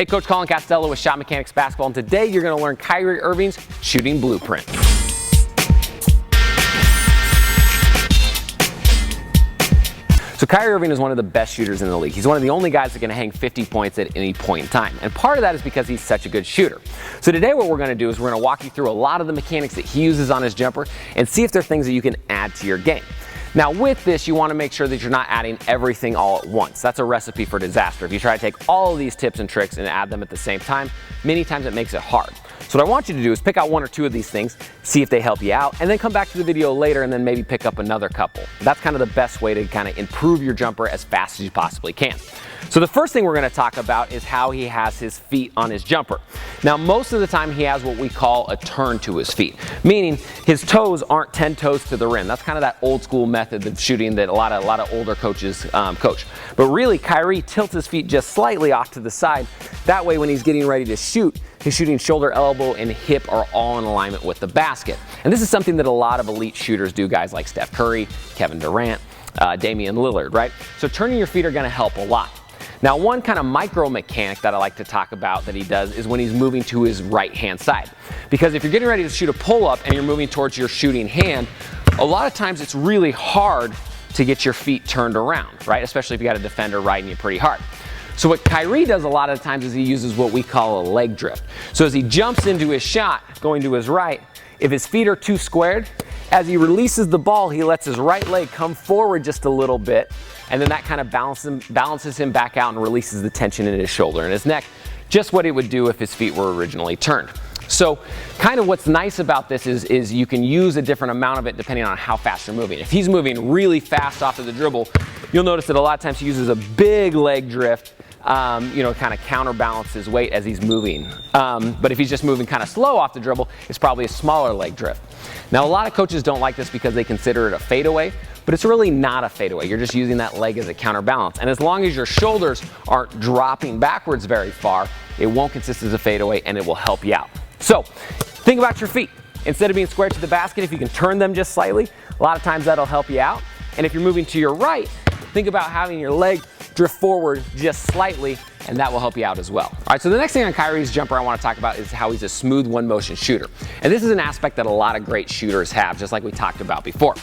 Hey, Coach Colin Castello with Shot Mechanics Basketball, and today you're going to learn Kyrie Irving's shooting blueprint. So Kyrie Irving is one of the best shooters in the league. He's one of the only guys that can hang 50 points at any point in time. And part of that is because he's such a good shooter. So today what we're going to do is we're going to walk you through a lot of the mechanics that he uses on his jumper and see if there are things that you can add to your game. Now with this, you want to make sure that you're not adding everything all at once. That's a recipe for disaster. If you try to take all of these tips and tricks and add them at the same time, many times it makes it hard. So what I want you to do is pick out one or two of these things, see if they help you out, and then come back to the video later and then maybe pick up another couple. That's kind of the best way to kind of improve your jumper as fast as you possibly can. So the first thing we're going to talk about is how he has his feet on his jumper. Now most of the time he has what we call a turn to his feet, meaning his toes aren't 10 toes to the rim. That's kind of that old school method of shooting that a lot of older coaches coach. But really Kyrie tilts his feet just slightly off to the side. That way when he's getting ready to shoot, his shooting shoulder, elbow, and hip are all in alignment with the basket. And this is something that a lot of elite shooters do, guys like Steph Curry, Kevin Durant, Damian Lillard, right? So turning your feet are going to help a lot. Now one kind of micro mechanic that I like to talk about that he does is when he's moving to his right hand side. Because if you're getting ready to shoot a pull-up and you're moving towards your shooting hand, a lot of times it's really hard to get your feet turned around, right? Especially if you got a defender riding you pretty hard. So what Kyrie does a lot of the times is he uses what we call a leg drift. So as he jumps into his shot, going to his right, if his feet are too squared, as he releases the ball, he lets his right leg come forward just a little bit, and then that kind of balances him back out and releases the tension in his shoulder and his neck, just what it would do if his feet were originally turned. So kind of what's nice about this is you can use a different amount of it depending on how fast you're moving. If he's moving really fast off of the dribble, you'll notice that a lot of times he uses a big leg drift, kind of counterbalance his weight as he's moving. But if he's just moving kind of slow off the dribble, it's probably a smaller leg drift. Now a lot of coaches don't like this because they consider it a fadeaway, but it's really not a fadeaway. You're just using that leg as a counterbalance. And as long as your shoulders aren't dropping backwards very far, it won't consist as a fadeaway and it will help you out. So think about your feet. Instead of being square to the basket, if you can turn them just slightly, a lot of times that'll help you out. And if you're moving to your right, think about having your leg drift forward just slightly, and that will help you out as well. All right, so the next thing on Kyrie's jumper I want to talk about is how he's a smooth one motion shooter. And this is an aspect that a lot of great shooters have, just like we talked about before.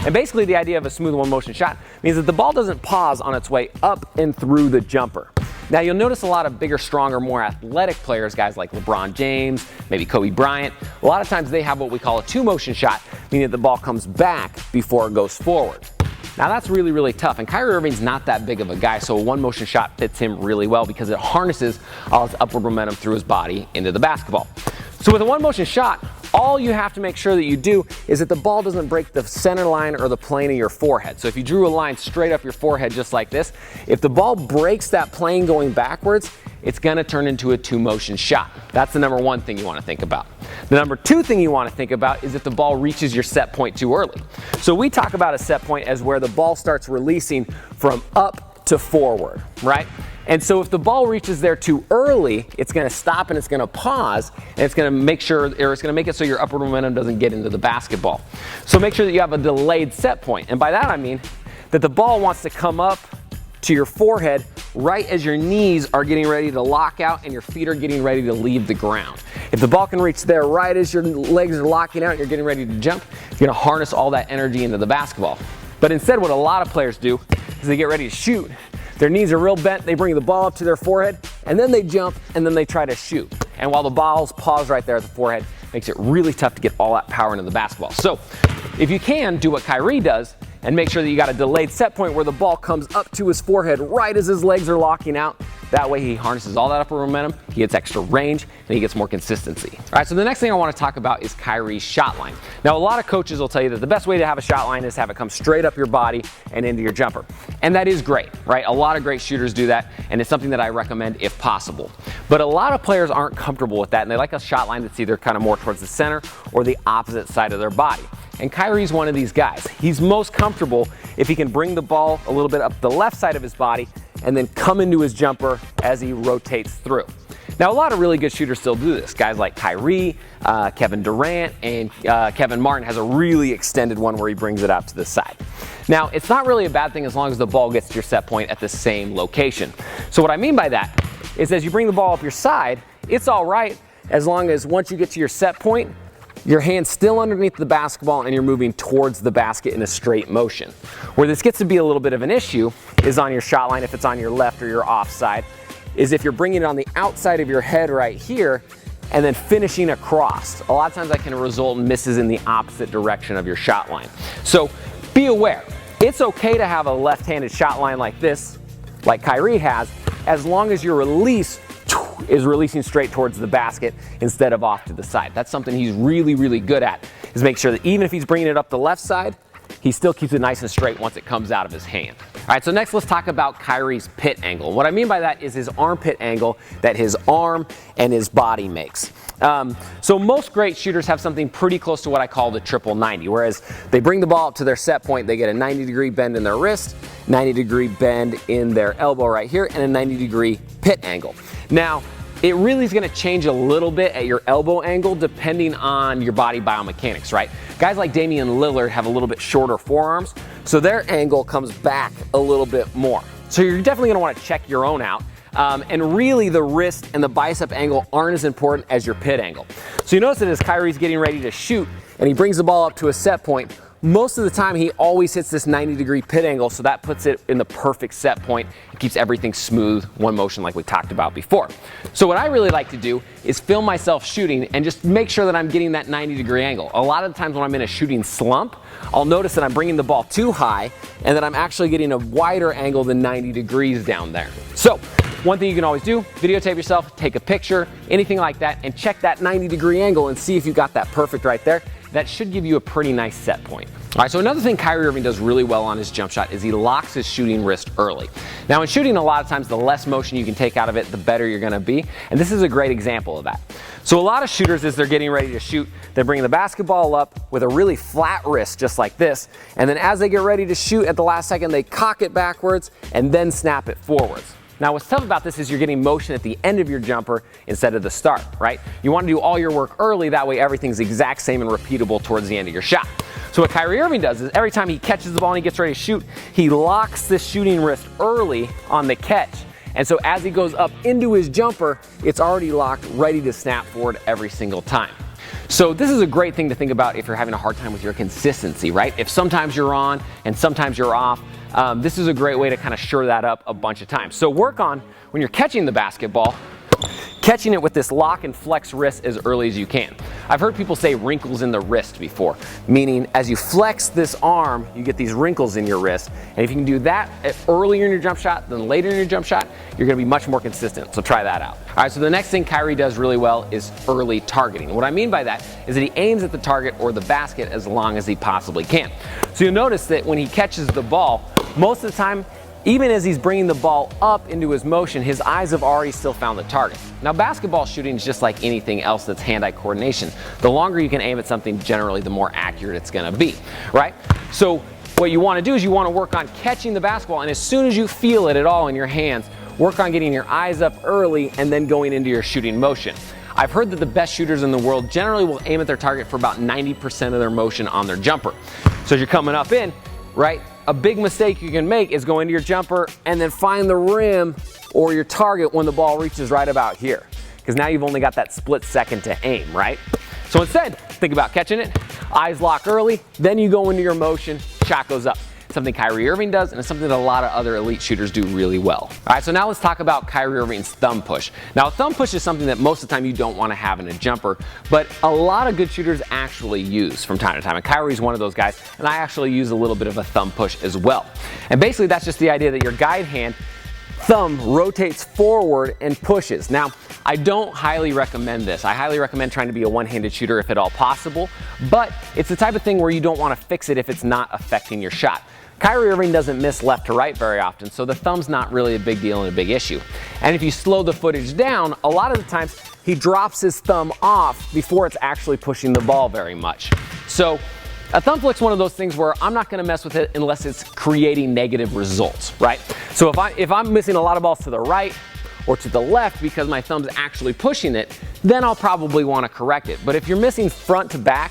And basically the idea of a smooth one motion shot means that the ball doesn't pause on its way up and through the jumper. Now you'll notice a lot of bigger, stronger, more athletic players, guys like LeBron James, maybe Kobe Bryant, a lot of times they have what we call a two motion shot, meaning that the ball comes back before it goes forward. Now that's really, really tough, and Kyrie Irving's not that big of a guy, so a one motion shot fits him really well because it harnesses all his upward momentum through his body into the basketball. So with a one motion shot, all you have to make sure that you do is that the ball doesn't break the center line or the plane of your forehead. So if you drew a line straight up your forehead just like this, if the ball breaks that plane going backwards, it's gonna turn into a two motion shot. That's the number one thing you wanna think about. The number two thing you wanna think about is if the ball reaches your set point too early. So we talk about a set point as where the ball starts releasing from up to forward, right? And so if the ball reaches there too early, it's gonna stop and it's gonna pause, and it's gonna make it so your upward momentum doesn't get into the basketball. So make sure that you have a delayed set point. And by that I mean that the ball wants to come up to your forehead right as your knees are getting ready to lock out and your feet are getting ready to leave the ground. If the ball can reach there right as your legs are locking out and you're getting ready to jump, you're gonna harness all that energy into the basketball. But instead what a lot of players do is they get ready to shoot. Their knees are real bent, they bring the ball up to their forehead, and then they jump, and then they try to shoot. And while the ball's paused right there at the forehead, makes it really tough to get all that power into the basketball. So if you can, do what Kyrie does, and make sure that you got a delayed set point where the ball comes up to his forehead right as his legs are locking out. That way he harnesses all that upward momentum, he gets extra range, and he gets more consistency. All right, so the next thing I want to talk about is Kyrie's shot line. Now a lot of coaches will tell you that the best way to have a shot line is to have it come straight up your body and into your jumper. And that is great, right? A lot of great shooters do that, and it's something that I recommend if possible. But a lot of players aren't comfortable with that, and they like a shot line that's either kind of more towards the center or the opposite side of their body. And Kyrie's one of these guys. He's most comfortable if he can bring the ball a little bit up the left side of his body and then come into his jumper as he rotates through. Now a lot of really good shooters still do this. Guys like Kyrie, Kevin Durant, and Kevin Martin has a really extended one where he brings it out to the side. Now it's not really a bad thing as long as the ball gets to your set point at the same location. So what I mean by that is as you bring the ball up your side, it's all right as long as once you get to your set point, your hand's still underneath the basketball and you're moving towards the basket in a straight motion. Where this gets to be a little bit of an issue is on your shot line, if it's on your left or your offside, is if you're bringing it on the outside of your head right here and then finishing across. A lot of times that can result in misses in the opposite direction of your shot line. So be aware, it's okay to have a left-handed shot line like this, like Kyrie has, as long as your release is releasing straight towards the basket instead of off to the side. That's something he's really, really good at, is make sure that even if he's bringing it up the left side, he still keeps it nice and straight once it comes out of his hand. All right, so next let's talk about Kyrie's pit angle. What I mean by that is his armpit angle that his arm and his body makes. So most great shooters have something pretty close to what I call the triple 90, whereas they bring the ball up to their set point, they get a 90-degree bend in their wrist, 90-degree bend in their elbow right here, and a 90-degree pit angle. Now, it really is going to change a little bit at your elbow angle depending on your body biomechanics, right? Guys like Damian Lillard have a little bit shorter forearms, so their angle comes back a little bit more. So you're definitely going to want to check your own out. And really the wrist and the bicep angle aren't as important as your pit angle. So you notice that as Kyrie's getting ready to shoot and he brings the ball up to a set point, most of the time he always hits this 90-degree pit angle, so that puts it in the perfect set point and keeps everything smooth, one motion like we talked about before. So what I really like to do is film myself shooting and just make sure that I'm getting that 90-degree angle. A lot of the times when I'm in a shooting slump, I'll notice that I'm bringing the ball too high and that I'm actually getting a wider angle than 90 degrees down there. So one thing you can always do, videotape yourself, take a picture, anything like that, and check that 90-degree angle and see if you got that perfect right there. That should give you a pretty nice set point. All right, so another thing Kyrie Irving does really well on his jump shot is he locks his shooting wrist early. Now in shooting, a lot of times the less motion you can take out of it, the better you're gonna be, and this is a great example of that. So a lot of shooters, as they're getting ready to shoot, they're bringing the basketball up with a really flat wrist just like this, and then as they get ready to shoot at the last second, they cock it backwards and then snap it forwards. Now what's tough about this is you're getting motion at the end of your jumper instead of the start, right? You want to do all your work early, that way everything's the exact same and repeatable towards the end of your shot. So what Kyrie Irving does is every time he catches the ball and he gets ready to shoot, he locks this shooting wrist early on the catch. And so as he goes up into his jumper, it's already locked, ready to snap forward every single time. So this is a great thing to think about if you're having a hard time with your consistency, right? If sometimes you're on and sometimes you're off, this is a great way to kind of shore that up a bunch of times. So work on, when you're catching the basketball, catching it with this lock and flex wrist as early as you can. I've heard people say wrinkles in the wrist before, meaning as you flex this arm, you get these wrinkles in your wrist. And if you can do that earlier in your jump shot than later in your jump shot, you're gonna be much more consistent. So try that out. All right, so the next thing Kyrie does really well is early targeting. What I mean by that is that he aims at the target or the basket as long as he possibly can. So you'll notice that when he catches the ball, most of the time, even as he's bringing the ball up into his motion, his eyes have already still found the target. Now basketball shooting is just like anything else that's hand-eye coordination. The longer you can aim at something, generally the more accurate it's gonna be, right? So what you wanna do is you wanna work on catching the basketball, and as soon as you feel it at all in your hands, work on getting your eyes up early and then going into your shooting motion. I've heard that the best shooters in the world generally will aim at their target for about 90% of their motion on their jumper. So as you're coming up in, right, a big mistake you can make is go into your jumper and then find the rim or your target when the ball reaches right about here. Because now you've only got that split second to aim, right? So instead, think about catching it, eyes lock early, then you go into your motion, shot goes up. Something Kyrie Irving does, and it's something that a lot of other elite shooters do really well. All right, so now let's talk about Kyrie Irving's thumb push. Now, a thumb push is something that most of the time you don't want to have in a jumper, but a lot of good shooters actually use from time to time. And Kyrie's one of those guys, and I actually use a little bit of a thumb push as well. And basically, that's just the idea that your guide hand thumb rotates forward and pushes. Now, I don't highly recommend this. I highly recommend trying to be a one-handed shooter if at all possible, but it's the type of thing where you don't want to fix it if it's not affecting your shot. Kyrie Irving doesn't miss left to right very often, so the thumb's not really a big deal and a big issue. And if you slow the footage down, a lot of the times he drops his thumb off before it's actually pushing the ball very much. So a thumb flick's one of those things where I'm not gonna mess with it unless it's creating negative results, right? So if I'm missing a lot of balls to the right or to the left because my thumb's actually pushing it, then I'll probably wanna correct it. But if you're missing front to back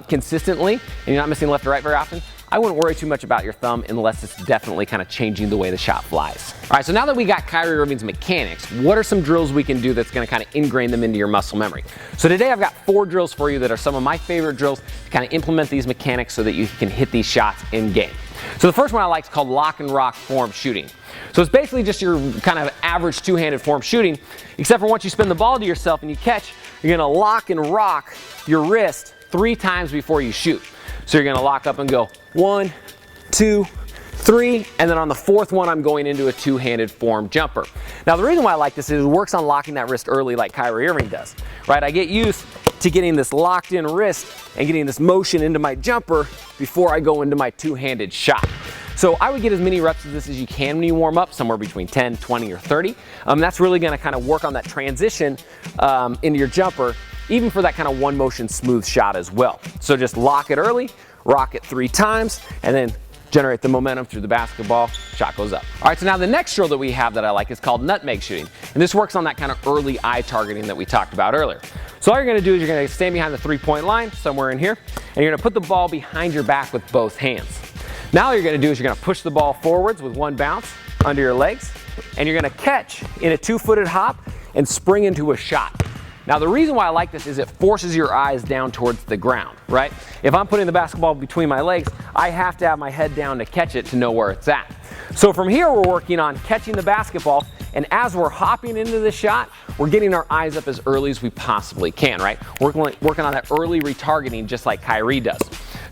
consistently and you're not missing left to right very often, I wouldn't worry too much about your thumb unless it's definitely kind of changing the way the shot flies. All right, so now that we got Kyrie Irving's mechanics, what are some drills we can do that's gonna kind of ingrain them into your muscle memory? So today I've got 4 drills for you that are some of my favorite drills to kind of implement these mechanics so that you can hit these shots in game. So the first one I like is called lock and rock form shooting. So it's basically just your kind of average two-handed form shooting, except for once you spin the ball to yourself and you catch, you're gonna lock and rock your wrist 3 times before you shoot. So you're gonna lock up and go 1, 2, 3, and then on the 4th one, I'm going into a two-handed form jumper. Now the reason why I like this is it works on locking that wrist early like Kyrie Irving does, right? I get used to getting this locked in wrist and getting this motion into my jumper before I go into my two-handed shot. So I would get as many reps of this as you can when you warm up, somewhere between 10, 20, or 30. That's really gonna kind of work on that transition into your jumper, even for that kind of one motion smooth shot as well. So just lock it early, rock it 3 times, and then generate the momentum through the basketball, shot goes up. All right, so now the next drill that we have that I like is called nutmeg shooting. And this works on that kind of early eye targeting that we talked about earlier. So all you're gonna do is you're gonna stand behind the 3-point line, somewhere in here, and you're gonna put the ball behind your back with both hands. Now all you're gonna do is you're gonna push the ball forwards with 1 bounce under your legs, and you're gonna catch in a 2-footed hop and spring into a shot. Now the reason why I like this is it forces your eyes down towards the ground, right? If I'm putting the basketball between my legs, I have to have my head down to catch it to know where it's at. So from here we're working on catching the basketball, and as we're hopping into the shot, we're getting our eyes up as early as we possibly can, right? Working on that early retargeting just like Kyrie does.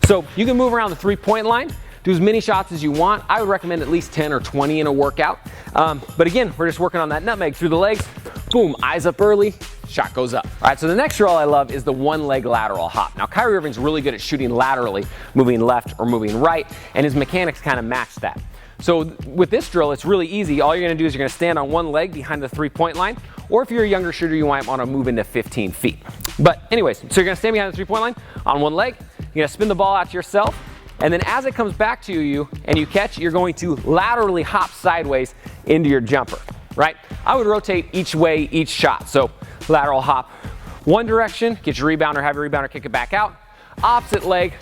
So you can move around the 3-point line, do as many shots as you want. I would recommend at least 10 or 20 in a workout. But again, we're just working on that nutmeg through the legs. Boom, eyes up early, shot goes up. All right, so the next drill I love is the 1-leg lateral hop. Now, Kyrie Irving's really good at shooting laterally, moving left or moving right, and his mechanics kind of match that. So with this drill, it's really easy. All you're gonna do is you're gonna stand on 1 leg behind the 3-point line, or if you're a younger shooter, you might wanna move into 15 feet. But anyways, so you're gonna stand behind the 3-point line on 1 leg, you're gonna spin the ball out to yourself, and then as it comes back to you and you catch, you're going to laterally hop sideways into your jumper, right? I would rotate each way, each shot. So lateral hop one direction, get your rebounder, have your rebounder kick it back out. Opposite leg,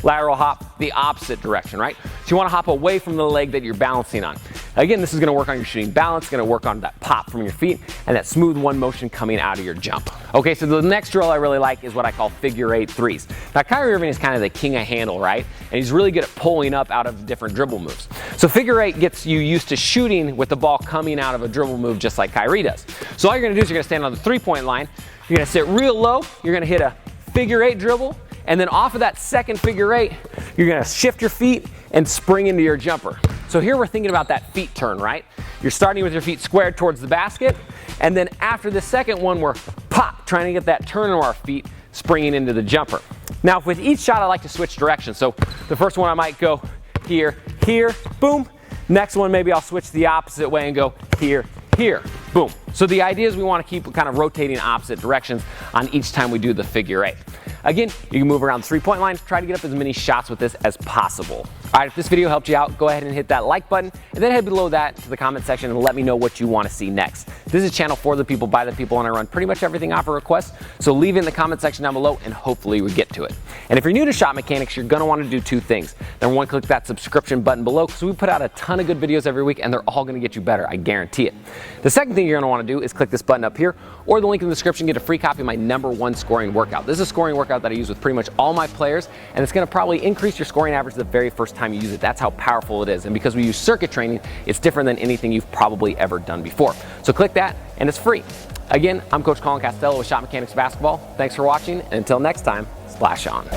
lateral hop the opposite direction, right? So you wanna hop away from the leg that you're balancing on. Again, this is gonna work on your shooting balance, gonna work on that pop from your feet and that smooth one motion coming out of your jump. Okay, so the next drill I really like is what I call figure 8 threes. Now, Kyrie Irving is kind of the king of handle, right? And he's really good at pulling up out of different dribble moves. So figure 8 gets you used to shooting with the ball coming out of a dribble move just like Kyrie does. So all you're gonna do is you're gonna stand on the 3-point line, you're gonna sit real low, you're gonna hit a figure 8 dribble, and then off of that second figure 8, you're gonna shift your feet and spring into your jumper. So here we're thinking about that feet turn, right? You're starting with your feet squared towards the basket, and then after the second one, we're pop, trying to get that turn of our feet, springing into the jumper. Now with each shot, I like to switch directions. So the first one I might go here, here, boom. Next one, maybe I'll switch the opposite way and go here, here, boom. So the idea is we wanna keep kind of rotating opposite directions on each time we do the figure 8. Again, you can move around the 3-point line, try to get up as many shots with this as possible. All right, if this video helped you out, go ahead and hit that like button, and then head below that to the comment section and let me know what you want to see next. This is a channel for the people, by the people, and I run pretty much everything off a request, so leave it in the comment section down below, and hopefully we get to it. And if you're new to shot mechanics, you're gonna wanna do 2 things. Number 1, click that subscription button below, because we put out a ton of good videos every week, and they're all gonna get you better, I guarantee it. The second thing you're gonna wanna do is click this button up here, or the link in the description, get a free copy of my #1 scoring workout. This is a scoring workout that I use with pretty much all my players, and it's gonna probably increase your scoring average the very first time you use it. That's how powerful it is, and because we use circuit training, it's different than anything you've probably ever done before. So click that, and it's free. Again, I'm Coach Colin Castello with Shot Mechanics Basketball. Thanks for watching, and until next time, splash on.